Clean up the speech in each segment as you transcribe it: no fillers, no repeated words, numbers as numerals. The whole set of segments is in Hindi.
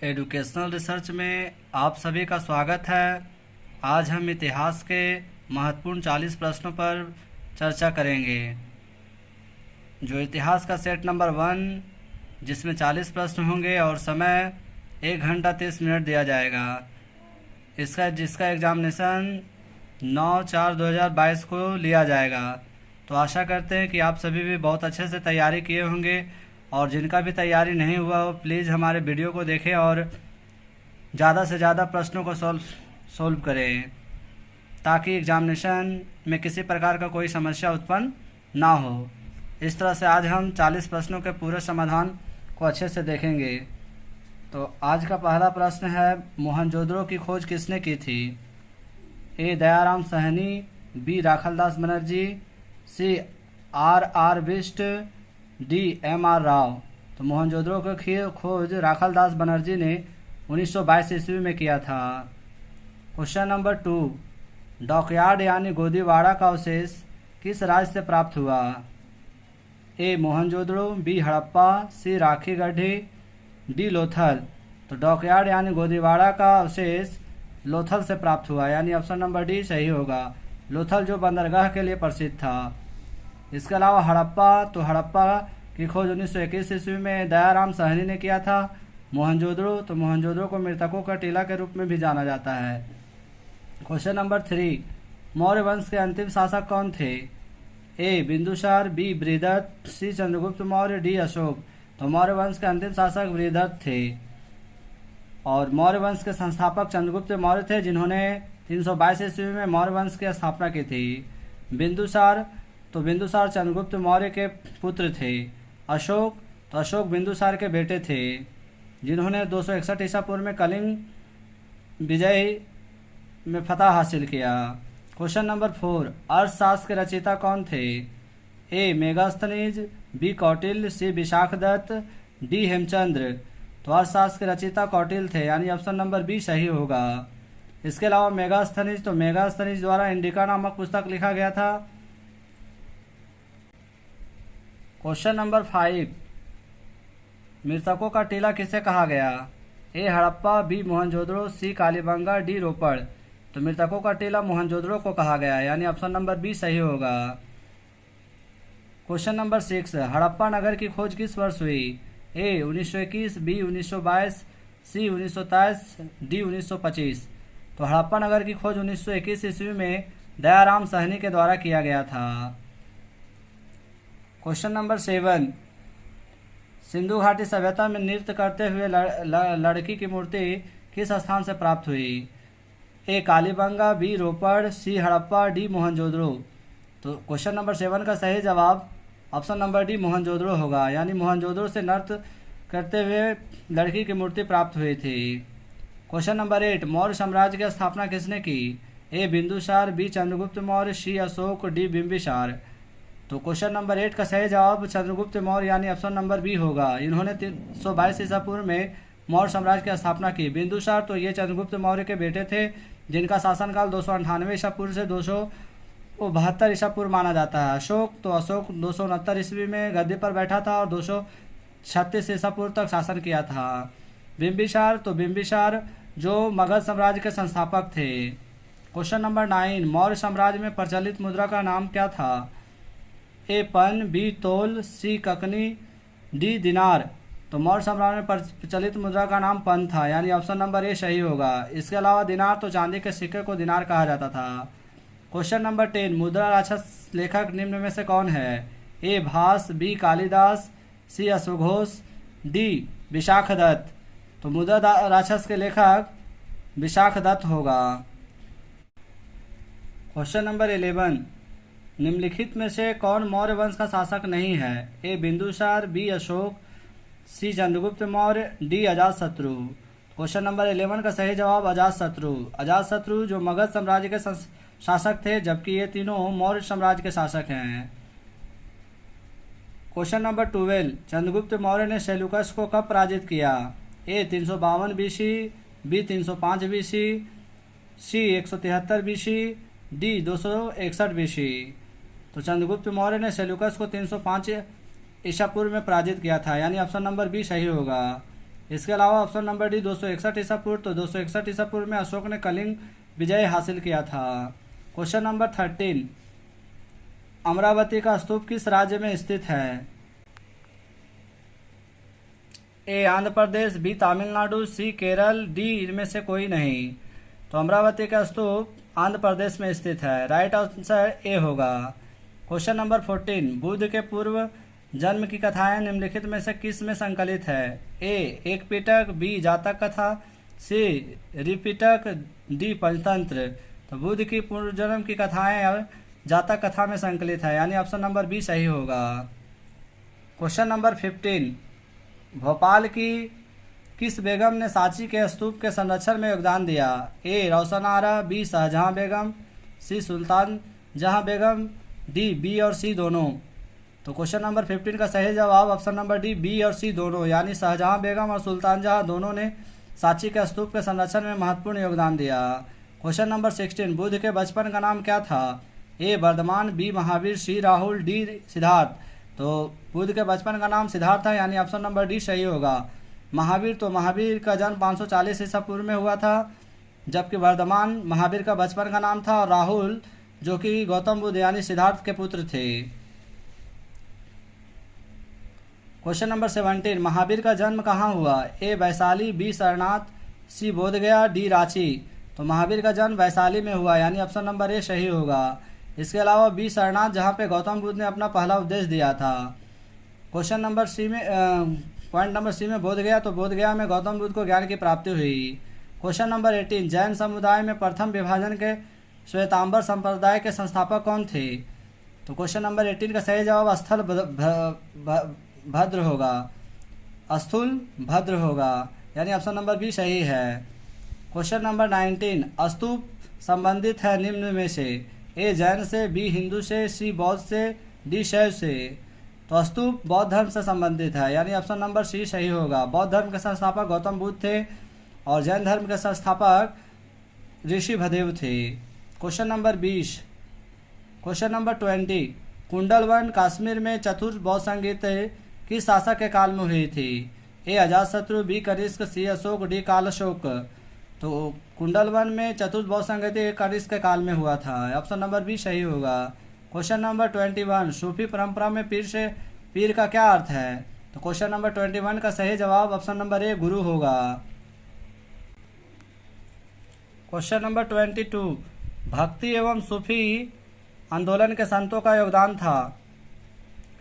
एजुकेशनल रिसर्च में आप सभी का स्वागत है। आज हम इतिहास के महत्वपूर्ण 40 प्रश्नों पर चर्चा करेंगे। जो इतिहास का सेट नंबर 1 जिसमें 40 प्रश्न होंगे और समय 1 घंटा 30 मिनट दिया जाएगा। जिसका एग्जामिनेशन 9/4/2022 को लिया जाएगा। तो आशा करते हैं कि आप सभी भी बहुत अच्छे से तैयारी किए होंगे, और जिनका भी तैयारी नहीं हुआ हो प्लीज़ हमारे वीडियो को देखें और ज़्यादा से ज़्यादा प्रश्नों को सोल्व करें, ताकि एग्जामिनेशन में किसी प्रकार का कोई समस्या उत्पन्न ना हो। इस तरह से आज हम 40 प्रश्नों के पूरे समाधान को अच्छे से देखेंगे। तो आज का पहला प्रश्न है, मोहनजोदड़ो की खोज किसने की थी? ए. दयाराम साहनी, बी. राखालदास बनर्जी, सी. R. Bisht, D. M.R. Rao. तो मोहनजोदड़ो की खोज राखालदास बनर्जी ने 1922 ईस्वी में किया था। क्वेश्चन नंबर 2, डॉकयार्ड यानी गोदीवाड़ा का अवशेष किस राज्य से प्राप्त हुआ? ए. मोहनजोदड़ो, बी. हड़प्पा, सी. राखी गढ़ी, डी. लोथल। तो डॉकयार्ड यानी गोदीवाड़ा का अवशेष लोथल से प्राप्त हुआ, यानी ऑप्शन नंबर डी सही होगा। लोथल जो बंदरगाह के लिए प्रसिद्ध था। इसके अलावा हड़प्पा, तो हड़प्पा की खोज 1921 ईस्वी में दयाराम साहनी ने किया था। मोहनजोदड़ो, तो मोहनजोदड़ो को मृतकों का टीला के रूप में भी जाना जाता है। क्वेश्चन नंबर 3, मौर्य वंश के अंतिम शासक कौन थे? ए. बिंदुसार, बी. बृहदत्त, सी. चंद्रगुप्त मौर्य, डी. अशोक। तो मौर्य वंश के अंतिम शासक बृहदत्त थे, और मौर्य वंश के संस्थापक चंद्रगुप्त मौर्य थे, जिन्होंने 322 ईस्वी में मौर्य वंश की स्थापना की थी। बिंदुसार, तो बिंदुसार चंद्रगुप्त मौर्य के पुत्र थे। अशोक, तो अशोक बिंदुसार के बेटे थे, जिन्होंने 261 ईसा पूर्व में कलिंग विजय में फतह हासिल किया। क्वेश्चन नंबर 4, अर्थशास्त्र के रचयिता कौन थे? ए. मेगास्थनीज, बी. कौटिल्य, सी. विशाखदत्त, डी. हेमचंद्र। तो अर्थशास्त्र के रचयिता कौटिल्य थे, यानी ऑप्शन नंबर बी सही होगा। इसके अलावा मेगास्थनीज, तो मेगास्थनीज द्वारा इंडिका नामक पुस्तक लिखा गया था। क्वेश्चन नंबर 5, मृतकों का टीला किसे कहा गया? ए. हड़प्पा, बी. मोहनजोदड़ो, सी. कालीबंगा, डी. रोपड़। तो मृतकों का टीला मोहनजोदड़ो को कहा गया, यानी ऑप्शन नंबर बी सही होगा। क्वेश्चन नंबर 6, हड़प्पा नगर की खोज किस वर्ष हुई? ए. 1921, बी. 1922, सी. 1923, डी. 1925। तो हड़प्पा नगर की खोज 1921 ईस्वी में दयाराम साहनी के द्वारा किया गया था। क्वेश्चन नंबर 7, सिंधु घाटी सभ्यता में नृत्य करते हुए लड़की की मूर्ति किस स्थान से प्राप्त हुई? ए. कालीबंगा, बी. रोपड़, सी. हड़प्पा, डी. मोहनजोदड़ो। तो क्वेश्चन नंबर 7 का सही जवाब ऑप्शन नंबर डी मोहनजोदड़ो होगा, यानी मोहनजोदड़ो से नृत्य करते हुए लड़की की मूर्ति प्राप्त हुई थी। क्वेश्चन नंबर 8, मौर्य साम्राज्य की स्थापना किसने की? ए. बिंदुसार, बी. चंद्रगुप्त मौर्य, सी. अशोक, डी. बिंबिसार। तो क्वेश्चन नंबर 8 का सही जवाब चंद्रगुप्त मौर्य, यानी ऑप्शन नंबर बी होगा। इन्होंने 322 ईसा पूर्व में मौर्य साम्राज्य की स्थापना की। बिंदुसार, तो ये चंद्रगुप्त मौर्य के बेटे थे, जिनका शासनकाल 298 ईसा पूर्व से 272 ईसा पूर्व माना जाता है। अशोक, तो अशोक 269 ईस्वी में गद्दी पर बैठा था और 236 ईसा पूर्व तक शासन किया था। बिंबिसार, तो बिंबिसार जो मगध साम्राज्य के संस्थापक थे। क्वेश्चन नंबर 9, मौर्य साम्राज्य में प्रचलित मुद्रा का नाम क्या था? ए. पन, बी. तोल, सी. ककनी, डी. दिनार। तो मौर्य साम्राज्य में प्रचलित मुद्रा का नाम पन था, यानी ऑप्शन नंबर ए सही होगा। इसके अलावा दिनार, तो चांदी के सिक्के को दिनार कहा जाता था। क्वेश्चन नंबर 10, मुद्रा राक्षस लेखक निम्न में से कौन है? ए. भास, बी. कालिदास, सी. अश्वघोष, डी. विशाखदत्त। तो मुद्रा राक्षस के लेखक विशाखदत्त होगा। क्वेश्चन नंबर 11, निम्नलिखित में से कौन मौर्य वंश का शासक नहीं है? A. Bindusara, B. Ashoka, C. Chandragupta Maurya, D. Ajatashatru. Question number 11 का सही जवाब अजातशत्रु। अजातशत्रु जो मगध साम्राज्य के शासक थे, जबकि ये तीनों मौर्य साम्राज्य के शासक हैं। क्वेश्चन नंबर 12, चंद्रगुप्त मौर्य ने सेल्यूकस को कब पराजित किया? ए. 352 BC, बी. 305 BC, सी. 173 BC, डी. 261 BC। तो चंद्रगुप्त मौर्य ने सेल्यूकस को 305 ईसा पूर्व में पराजित किया था, यानी ऑप्शन नंबर बी सही होगा। इसके अलावा ऑप्शन नंबर डी 261 ईसा पूर्व, तो 261 ईसा पूर्व में अशोक ने कलिंग विजय हासिल किया था। क्वेश्चन नंबर 13, अमरावती का स्तूप किस राज्य में स्थित है? ए आंध्र प्रदेश, बी तमिलनाडु, सी केरल, डी इनमें से कोई नहीं। तो अमरावती का स्तूप आंध्र प्रदेश में स्थित है। राइट आंसर ए होगा। क्वेश्चन नंबर 14, बुद्ध के पूर्व जन्म की कथाएं निम्नलिखित में से किस में संकलित है? ए एक पिटक, बी जातक कथा, सी रिपिटक, डी पंचतंत्र। तो बुद्ध की पूर्व जन्म की कथाएं जातक कथा में संकलित है, यानी ऑप्शन नंबर बी सही होगा। क्वेश्चन नंबर 15, भोपाल की किस बेगम ने सांची के स्तूप के संरक्षण में योगदान दिया? ए रोशन आरा, बी शाहजहां बेगम, सी सुल्तान जहां बेगम, डी बी और सी दोनों। तो क्वेश्चन नंबर 15 का सही जवाब ऑप्शन नंबर डी बी और सी दोनों, यानी शाहजहां बेगम और सुल्तान जहां दोनों ने सांची के स्तूप के संरक्षण में महत्वपूर्ण योगदान दिया। क्वेश्चन नंबर 16, बुद्ध के बचपन का नाम क्या था? ए वर्धमान, बी महावीर, सी राहुल, डी सिद्धार्थ। तो बुद्ध के बचपन का नाम सिद्धार्थ था, यानी ऑप्शन नंबर डी सही होगा। महावीर, तो महावीर का जन्म 540 ईसा पूर्व में हुआ था, जबकि वर्धमान महावीर का बचपन का नाम था, और राहुल जो कि गौतम बुद्ध यानी सिद्धार्थ के पुत्र थे। क्वेश्चन नंबर 17, महावीर का जन्म कहाँ हुआ? ए वैशाली, बी सारनाथ, सी बोधगया, डी रांची। तो महावीर का जन्म वैशाली में हुआ, यानी ऑप्शन नंबर ए सही होगा। इसके अलावा बी सारनाथ, जहाँ पे गौतम बुद्ध ने अपना पहला उपदेश दिया था। क्वेश्चन नंबर सी में पॉइंट नंबर सी में बोधगया, तो बोधगया में गौतम बुद्ध को ज्ञान की प्राप्ति हुई। क्वेश्चन नंबर 18, जैन समुदाय में प्रथम विभाजन के श्वेतांबर संप्रदाय के संस्थापक कौन थे? तो क्वेश्चन नंबर 18 का सही जवाब स्थल भद्र होगा, स्थूल भद्र होगा, यानी ऑप्शन नंबर बी सही है। क्वेश्चन नंबर 19, स्तूप संबंधित है निम्न में से? ए जैन से, बी हिंदू से, सी बौद्ध से, डी शैव से। तो स्तूप बौद्ध धर्म से संबंधित है, यानी ऑप्शन नंबर सी सही होगा। बौद्ध धर्म के संस्थापक गौतम बुद्ध थे और जैन धर्म के संस्थापक ऋषि भदेव थे। Question number 20, question number 20, Kundalvan Kashmir में चतुर्थ बौद्ध संगीत किस शासक के काल में हुई थी? ए अजातशत्रु, बी कनिष्क, सी अशोक, डी काल अशोक। तो कुंडलवन में चतुर्थ बौद्ध संगीत कनिष्क के काल में हुआ था, ऑप्शन नंबर बी सही होगा। क्वेश्चन नंबर 21, सूफी परंपरा में पीर का क्या अर्थ है? तो क्वेश्चन नंबर 21 का सही जवाब ऑप्शन नंबर ए गुरु होगा। क्वेश्चन नंबर 22, भक्ति एवं सूफी आंदोलन के संतों का योगदान था?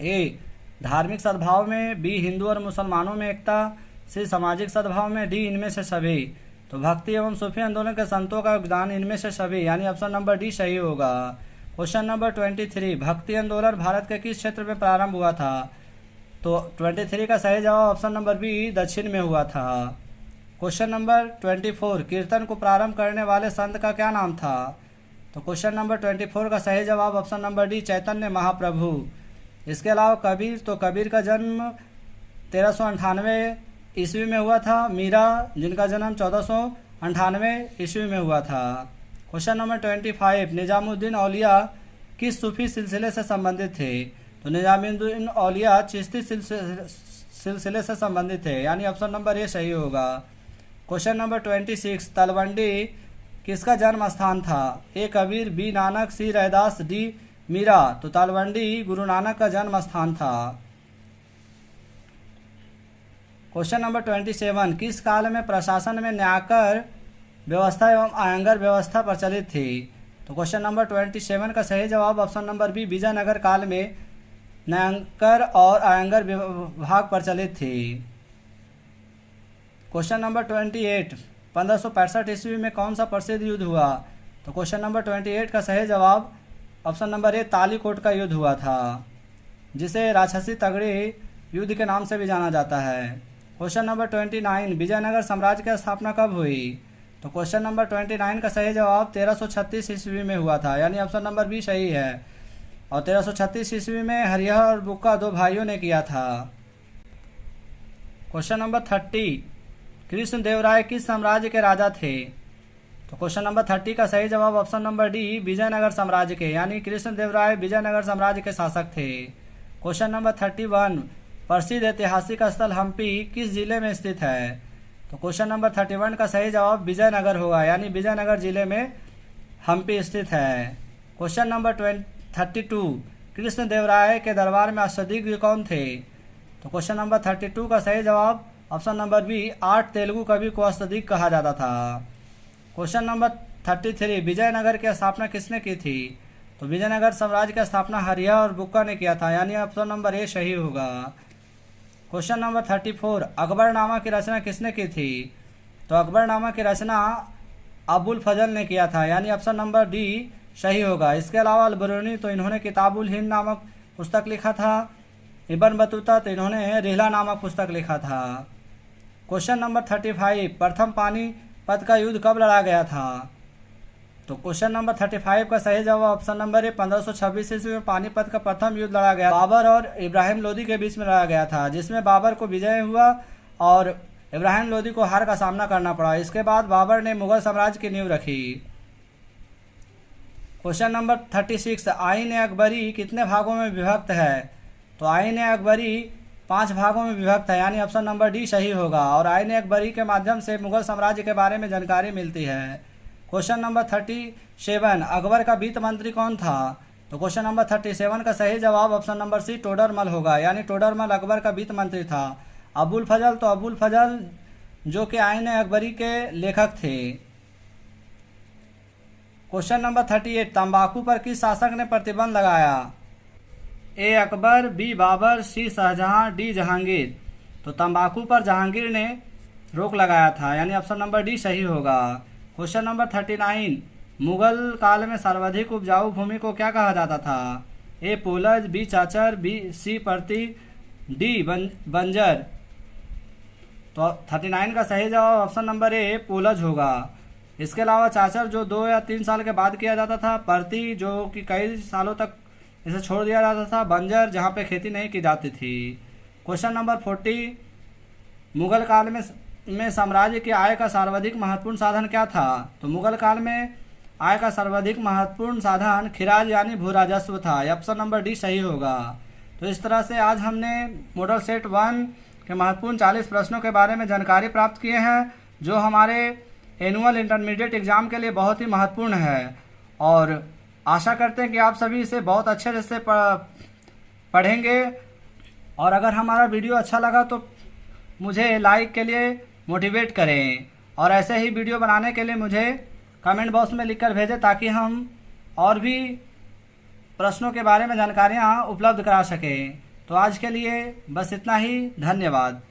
ए धार्मिक सद्भाव में, बी हिंदू और मुसलमानों में एकता, सी सामाजिक सद्भाव में, डी इनमें से सभी। तो भक्ति एवं सूफी आंदोलन के संतों का योगदान इनमें से सभी, यानी ऑप्शन नंबर डी सही होगा। क्वेश्चन नंबर 23, भक्ति आंदोलन भारत के किस क्षेत्र में प्रारंभ हुआ था? तो 23 का सही जवाब ऑप्शन नंबर बी दक्षिण में हुआ था। क्वेश्चन नंबर 24, कीर्तन को प्रारंभ करने वाले संत का क्या नाम था? तो क्वेश्चन नंबर 24 का सही जवाब option number D Chaitanya Mahaprabhu. इसके अलावा कबीर, तो कबीर का जन्म 1398 ईस्वी में हुआ था। मीरा जिनका जन्म 1498 ईस्वी में हुआ था। क्वेश्चन नंबर 25, निजामुद्दीन औलिया किस सूफी सिलसिले से संबंधित थे? तो निजामुद्दीन औलिया चिश्ती सिलसिले से संबंधित थे, यानी ऑप्शन नंबर ए सही होगा। क्वेश्चन नंबर 26, तलवंडी किसका जन्म स्थान था? ए कबीर, बी नानक, सी रैदास, डी मीरा। तो तलवंडी गुरु नानक का जन्म स्थान था। क्वेश्चन नंबर 27, किस काल में प्रशासन में न्यायकर व्यवस्था एवं आयंगर व्यवस्था प्रचलित थी? तो क्वेश्चन नंबर 27 का सही जवाब ऑप्शन नंबर बी विजयनगर काल में न्यायकर और आयंगर विभाग प्रचलित थी। क्वेश्चन नंबर 28, 1565 ईस्वी में कौन सा प्रसिद्ध युद्ध हुआ? तो क्वेश्चन नंबर 28 का सही जवाब ऑप्शन नंबर ए तालीकोट का युद्ध हुआ था, जिसे राक्षसी तगड़ी युद्ध के नाम से भी जाना जाता है। क्वेश्चन नंबर 29, विजयनगर साम्राज्य की स्थापना कब हुई? तो क्वेश्चन नंबर 29 का सही जवाब 1336 ईस्वी में हुआ था, यानी ऑप्शन नंबर बी सही है। और 1336 ईस्वी में हरिहर और बुक्का दो भाइयों ने किया था। क्वेश्चन नंबर 30, कृष्णदेवराय किस साम्राज्य के राजा थे? तो क्वेश्चन नंबर 30 का सही जवाब ऑप्शन नंबर डी विजयनगर साम्राज्य के, यानी कृष्णदेवराय विजयनगर साम्राज्य के शासक थे। क्वेश्चन नंबर 31, प्रसिद्ध ऐतिहासिक स्थल हम्पी किस जिले में स्थित है? तो क्वेश्चन नंबर 31 का सही जवाब विजयनगर होगा, यानी विजयनगर जिले में हम्पी स्थित है। क्वेश्चन नंबर 32 कृष्णदेवराय के दरबार में अष्टदिग्गज कौन थे? तो क्वेश्चन नंबर 32 का सही जवाब ऑप्शन नंबर बी 8 तेलुगु कवि को अष्टदिग्गज कहा जाता था। क्वेश्चन नंबर 33 विजयनगर की स्थापना किसने की थी? तो विजयनगर साम्राज्य की स्थापना हरिया और बुक्का ने किया था, यानी ऑप्शन नंबर ए सही होगा। क्वेश्चन नंबर 34 अकबरनामा की रचना किसने की थी? तो अकबरनामा की रचना अबुल फजल ने किया था, यानी ऑप्शन नंबर डी सही होगा। इसके अलावा अल-बरूनी तो इन्होंने किताबुल हिंद नामक पुस्तक लिखा था। इब्न बतूता तो इन्होंने रिहला नामक पुस्तक लिखा था। क्वेश्चन नंबर 35 प्रथम पानीपत का युद्ध कब लड़ा गया था? तो क्वेश्चन नंबर 35 का सही जवाब ऑप्शन नंबर ए 1526 ईस्वी में पानीपत का प्रथम युद्ध लड़ा गया। बाबर और इब्राहिम लोदी के बीच में लड़ा गया था, जिसमें बाबर को विजय हुआ और इब्राहिम लोदी को हार का सामना करना पड़ा। इसके बाद बाबर ने मुगल साम्राज्य की नींव रखी। क्वेश्चन नंबर 36 आईन अकबरी कितने भागों में विभक्त है? तो आईन अकबरी 5 भागों में विभक्त है, यानी ऑप्शन नंबर डी सही होगा। और आईन अकबरी के माध्यम से मुगल साम्राज्य के बारे में जानकारी मिलती है। क्वेश्चन नंबर 37 अकबर का वित्त मंत्री कौन था? तो क्वेश्चन नंबर 37 का सही जवाब ऑप्शन नंबर सी टोडरमल होगा, यानी टोडरमल अकबर का वित्त मंत्री था। अबुल फजल तो अबुल फजल जो कि आईन अकबरी के लेखक थे। क्वेश्चन नंबर 38 तंबाकू पर किस शासक ने प्रतिबंध लगाया? ए अकबर, बी बाबर, सी शाहजहां, डी जहांगीर। तो तंबाकू पर जहांगीर ने रोक लगाया था, यानी ऑप्शन नंबर डी सही होगा। क्वेश्चन नंबर 39 मुगल काल में सर्वाधिक उपजाऊ भूमि को क्या कहा जाता था? ए पोलज, बी चाचर, बी सी परती, डी बंजर। तो 39 का सही जवाब ऑप्शन नंबर ए पोलज होगा। इसके अलावा चाचर जो 2 या 3 साल के बाद किया जाता था, परती जो कि कई सालों तक इसे छोड़ दिया जाता था, बंजर जहाँ पे खेती नहीं की जाती थी। क्वेश्चन नंबर 40 मुगल काल में साम्राज्य की आय का सर्वाधिक महत्वपूर्ण साधन क्या था? तो मुगल काल में आय का सर्वाधिक महत्वपूर्ण साधन खिराज यानी भू राजस्व था। ऑप्शन नंबर डी सही होगा। तो इस तरह से आज हमने मॉडल सेट 1 के महत्वपूर्ण 40 प्रश्नों के बारे में जानकारी प्राप्त किए हैं, जो हमारे एनुअल इंटरमीडिएट एग्जाम के लिए बहुत ही महत्वपूर्ण है। और आशा करते हैं कि आप सभी इसे बहुत अच्छे से पढ़ेंगे। और अगर हमारा वीडियो अच्छा लगा तो मुझे लाइक के लिए मोटिवेट करें, और ऐसे ही वीडियो बनाने के लिए मुझे कमेंट बॉक्स में लिखकर भेजें, ताकि हम और भी प्रश्नों के बारे में जानकारियाँ उपलब्ध करा सकें। तो आज के लिए बस इतना ही, धन्यवाद।